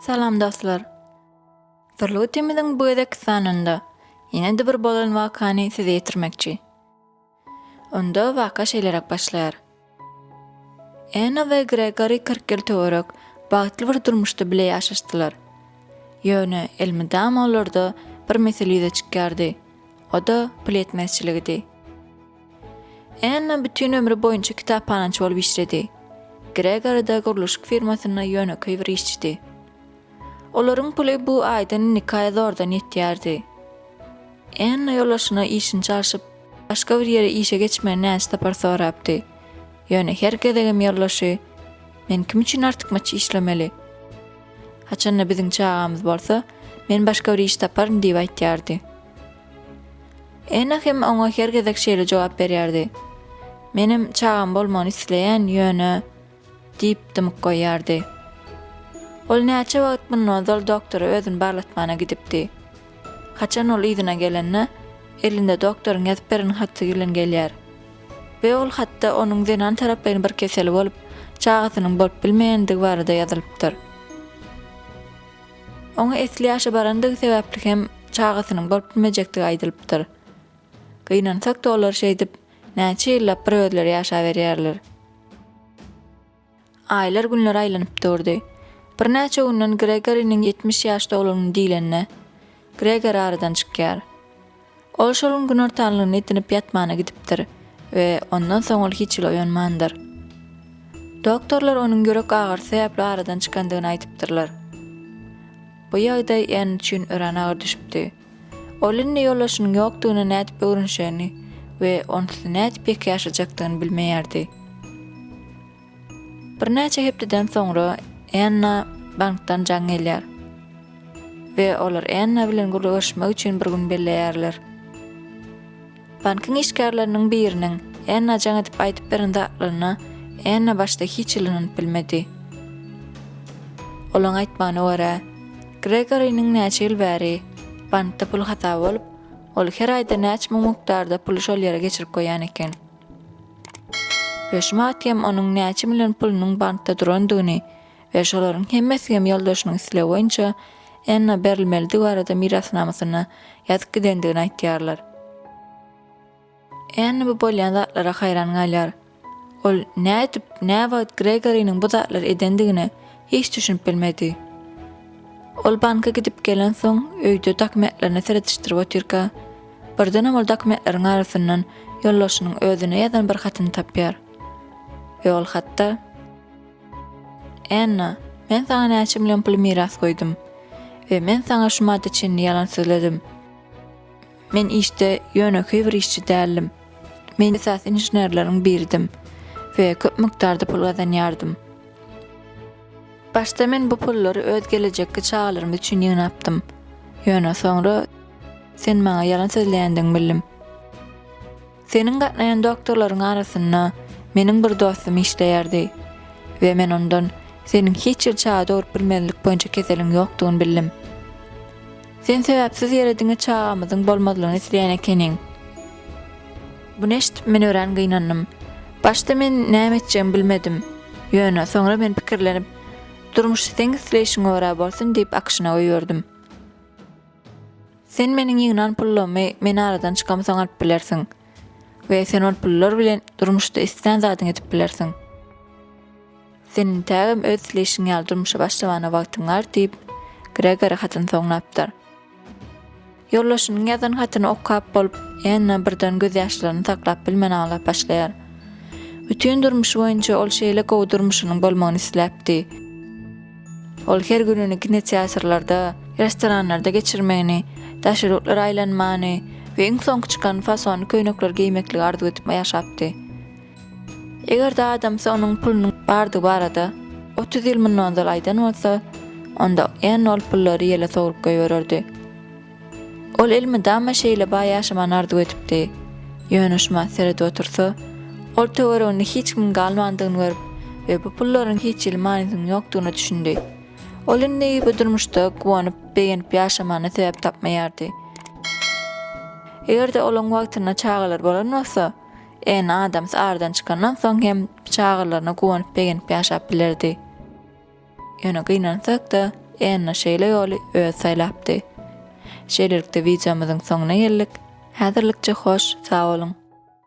Salam dostlar. Sırlığıtimiziň bu edek sanında ýene-de bir bolan wakany size ýetirmekçi. Onda waka şeýlerek başlar. Enä we Gregory 40 ýyl töwerek bagtly bir durmuşda bile ýaşaşdylar. Ýöne elmydam olarda bir mesele ýüze çykýardy. O da pul etmezçiligidi. Enä bütün ömrü boýunça kitaphanajy bolup işledi. Gregory da guruluşyk firmasyna ýöneköý bir işçidi. Olaryň puly bu aýdan 2 aý zordan ýetýärdi. Enä ýolaşyna işini çalyşyp başga bir ýere işe geçmän näçe tapar sorapdy. Ýöne her gezegem ýolaşy, men kim üçin artykmaçy işlemeli? Haçanna biziň çagamyz bolsa, men başga bir iş taparyn diýip aýtýardy. Enä hem oňa her gezek şeýle jogap berýärdi. Menim çagam bolmagy isleýän ýöne diýip dymyk goýardy. Ol näçe wagt bundan zol doktora özüni barlatmana gidipdi. Haçan ol ýzyna gelenne, elinde doktoryň ýazyp beren haty bilen gelýär. We ol hatda onuň zenan tarapyny bir keseli bolup, çagasynyň bolup bilmeýändigi barada ýazylypdyr. Oňa esli ýaşa barandygy sebäpli hem çagasynyň bolup bilmejekdigi aýdylypdyr. Gynansak da olar şeýdip, näçe ýyllap bir özleri ýaşa berýärler. Aýlar günler aýlanyp durdy. Bir näçe günden Gregory'niň 70 ýaşda bolanyny diýlenne, Gregory aradan çykýar. Ol şol gün ortalygyny etnip ýatmana gidipdir we ondan soň ol hiç oýanmandyr. Doktorlar onuň görek agyr sebäpli aradan çykandygyny aýtypdyrlar. Bu ýagdaý en üçin ören agyr düşüpdi. Olun ýolaşynyň ýokdugyny nädip öwrenşeni we onsuz nädip ýaşajakdygyny bilmeýärdi. Bir näçe hepdeden soňra Enä bankdan jaň gelýär. We olar Enä bilen görüşmek üçin bir gün belleýärler. Bankyň işgärleriniň biriniň Enä jaň edip aýtyp beren zatlaryna Enä başda hiç ýylanyp bilmedi. Olaň aýtmany wara, Gregory'niň näçe ýyl bäri bankda pul hata bolup, ol her aýda näçe mukdarda pul şol ýere geçirip goýan eken. Beşmatym onuň näçe million pulunyň bankda durandygyny we şolaryň hemmesi hem ýoldaşynyň isleýi boýunça Enä berilmeli barada mirasnamasyny ýazyp gidendigini aýtýarlar. Enä bu bolýan zatlara haýran galýar. Ol nädip näwagt Gregory'niň bu zatlary edendigini hiç düşünüp bilmedi. Ol banka gidip gelen soň öýde dokumentlerini seretişdirip oturka, birden ol dokumentleriň arasyndan ýoldaşynyň özüne ýazan bir hatyny tapýar. We ol hatda Enä, men sana näçe million pul miras goýdum we men sana şu madde üçin ýalan sözledim. Men işte ýöneköý bir işçi dälim. Men esas inženerleriň biridim we köp miktarda pul gazanýardym. Başta men bu pullary öz gelejekki çagalarym üçin ýygnapdym. Ýöne soňra sen maňa ýalan sözleýändiň bildim. Seniň gatnaýan doktorlaryň arasynda meniň bir dostum işleýärdi we men ondan senin hiç ýyl çaga dogrup bilmezlik boýunça keseliň ýokdugyny bildim. Sen sebäpsiz ýere diňe çagamyzyň bolmadygyny isleýän ekeniň. Buny eşitip men ören gynandym. Başda men näme etjegimi bilmedim. Ýöne soňra men pikirlenip, durmuş sen isleýişiň ora bolsun diýip akşyna goýýardym. Sen meniň ýygnan pullamy meni aradan çykamsaň alyp bilersiň we sen ol pullar bilen durmuşda isleýän zadyň edip bilersiň. Senin tägem öz isleýişiň ýaldyrmyşa başlamana wagtyň bar diýip Gregory hatyny soňlapdyr. Ýoldaşynyň ýazan hatyny okap bolup, Enä birden göz ýaşlaryny saklap bilmän ağlap başlaýar. Bütün durmuşy boýunça ol şeýle gowy durmuşynyň bolmagyny isläpdi. Ol her gününi kinoteatrlarda, restoranlarda geçirmegini, daşyryklar aýlanmany we iň soňky çykan fason köýnekler giýmekli arzu edip ýaşapdy. Eger de adamsa onuň pulunyň bardygy barada 30 ýyl mundan da aýdan bolsa, onda Enä ol pullary ýele sogurup goýberdi. Ol elmydama şeýle baý ýaşamany arzu etipdi. Ýöne şuma serede otursa, ol töwereginde hiç kim galmandygyny görüp we bu pullaryň hiç ýyl manysynyň ýokdugyny düşündi. Ol indi bu durmuşda gowanyp beýenip ýaşamany sebäp tapmaýardy. Eger de olaň wagtyna çagalar bolan bolsa, Enä adams aradan çykandan soň hem çagalaryna gowanyp beýenip ýaşap bilerdi. Ýöne gynansak da enna şeýle ýoly öz saýlapdy. Şeýlelikde wideomyzyň soňuna geldik. Häzirlikçe hoş, sag bolun.